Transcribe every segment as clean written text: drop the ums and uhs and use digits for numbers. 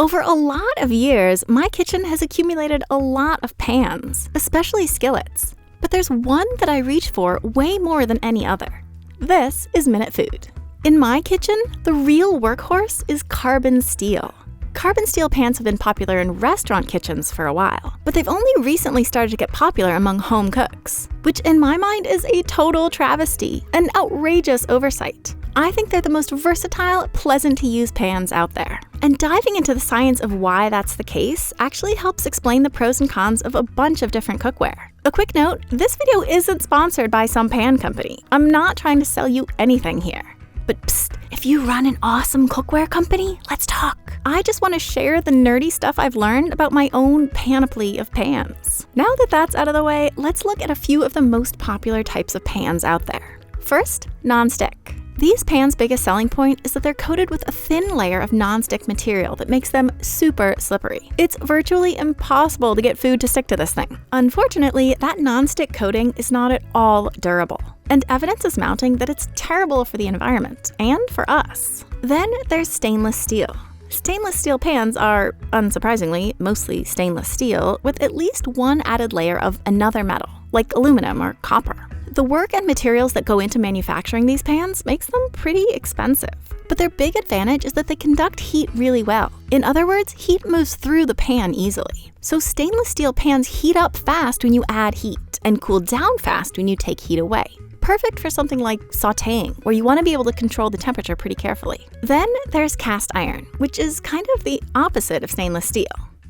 Over a lot of years, my kitchen has accumulated a lot of pans, especially skillets. But there's one that I reach for way more than any other. This is MinuteFood. In my kitchen, the real workhorse is carbon steel. Carbon steel pans have been popular in restaurant kitchens for a while, but they've only recently started to get popular among home cooks, which in my mind is a total travesty, an outrageous oversight. I think they're the most versatile, pleasant-to-use pans out there. And diving into the science of why that's the case actually helps explain the pros and cons of a bunch of different cookware. A quick note, this video isn't sponsored by some pan company. I'm not trying to sell you anything here. But psst, if you run an awesome cookware company, let's talk. I just want to share the nerdy stuff I've learned about my own panoply of pans. Now that that's out of the way, let's look at a few of the most popular types of pans out there. First, non-stick. These pans' biggest selling point is that they're coated with a thin layer of non-stick material that makes them super slippery. It's virtually impossible to get food to stick to this thing. Unfortunately, that non-stick coating is not at all durable, and evidence is mounting that it's terrible for the environment and for us. Then there's stainless steel. Stainless steel pans are, unsurprisingly, mostly stainless steel with at least one added layer of another metal, like aluminum or copper. The work and materials that go into manufacturing these pans makes them pretty expensive. But their big advantage is that they conduct heat really well. In other words, heat moves through the pan easily. So stainless steel pans heat up fast when you add heat and cool down fast when you take heat away. Perfect for something like sautéing, where you want to be able to control the temperature pretty carefully. Then there's cast iron, which is kind of the opposite of stainless steel.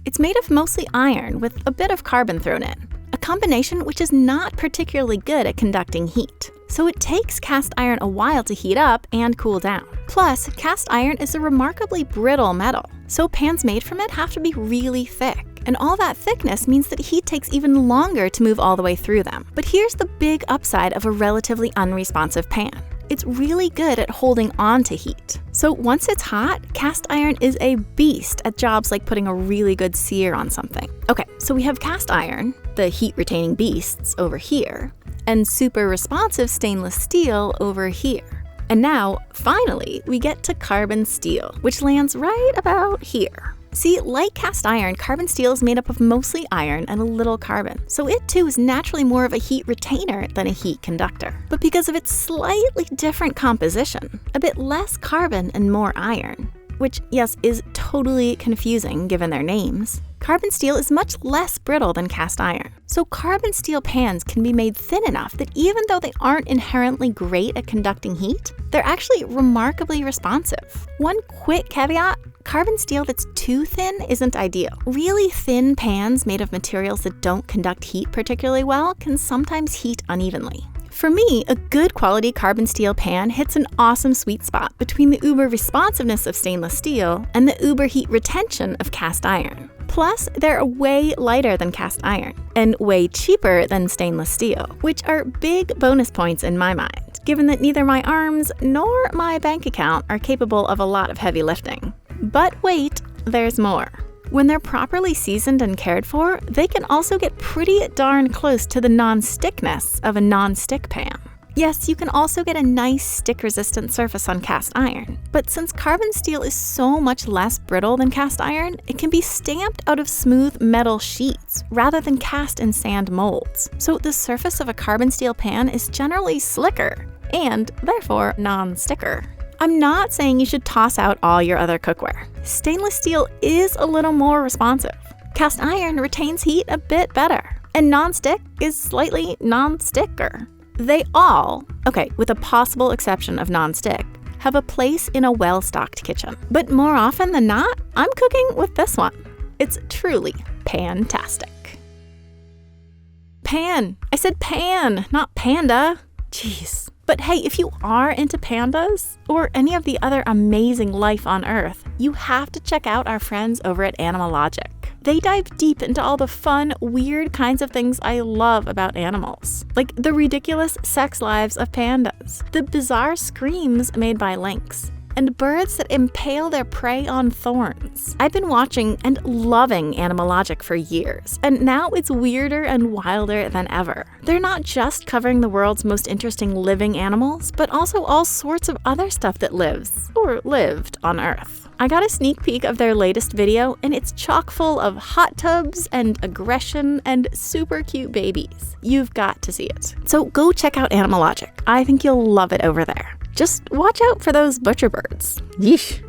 It's made of mostly iron with a bit of carbon thrown in, a combination which is not particularly good at conducting heat. So it takes cast iron a while to heat up and cool down. Plus, cast iron is a remarkably brittle metal, so pans made from it have to be really thick. And all that thickness means that heat takes even longer to move all the way through them. But here's the big upside of a relatively unresponsive pan. It's really good at holding on to heat. So once it's hot, cast iron is a beast at jobs like putting a really good sear on something. Okay, so we have cast iron, the heat-retaining beasts, over here, and super responsive stainless steel over here. And now, finally, we get to carbon steel, which lands right about here. See, like cast iron, carbon steel is made up of mostly iron and a little carbon, so it too is naturally more of a heat retainer than a heat conductor. But because of its slightly different composition, a bit less carbon and more iron, which, yes, is totally confusing given their names, carbon steel is much less brittle than cast iron. So carbon steel pans can be made thin enough that even though they aren't inherently great at conducting heat, they're actually remarkably responsive. One quick caveat, carbon steel that's too thin isn't ideal. Really thin pans made of materials that don't conduct heat particularly well can sometimes heat unevenly. For me, a good quality carbon steel pan hits an awesome sweet spot between the uber responsiveness of stainless steel and the uber heat retention of cast iron. Plus, they're way lighter than cast iron and way cheaper than stainless steel, which are big bonus points in my mind, given that neither my arms nor my bank account are capable of a lot of heavy lifting. But wait, there's more. When they're properly seasoned and cared for, they can also get pretty darn close to the non-stickness of a non-stick pan. Yes, you can also get a nice stick-resistant surface on cast iron, but since carbon steel is so much less brittle than cast iron, it can be stamped out of smooth metal sheets rather than cast in sand molds. So the surface of a carbon steel pan is generally slicker and, therefore, non-sticker. I'm not saying you should toss out all your other cookware. Stainless steel is a little more responsive. Cast iron retains heat a bit better, and non-stick is slightly non-sticker. They all, okay, with a possible exception of non-stick, have a place in a well-stocked kitchen. But more often than not, I'm cooking with this one. It's truly pan-tastic. Pan. I said pan, not panda. Jeez. But hey, if you are into pandas, or any of the other amazing life on Earth, you have to check out our friends over at Animalogic. They dive deep into all the fun, weird kinds of things I love about animals, like the ridiculous sex lives of pandas, the bizarre screams made by lynx, and birds that impale their prey on thorns. I've been watching and loving Animalogic for years, and now it's weirder and wilder than ever. They're not just covering the world's most interesting living animals, but also all sorts of other stuff that lives, or lived, on Earth. I got a sneak peek of their latest video, and it's chock full of hot tubs and aggression and super cute babies. You've got to see it. So go check out Animalogic. I think you'll love it over there. Just watch out for those butcher birds. Yeesh.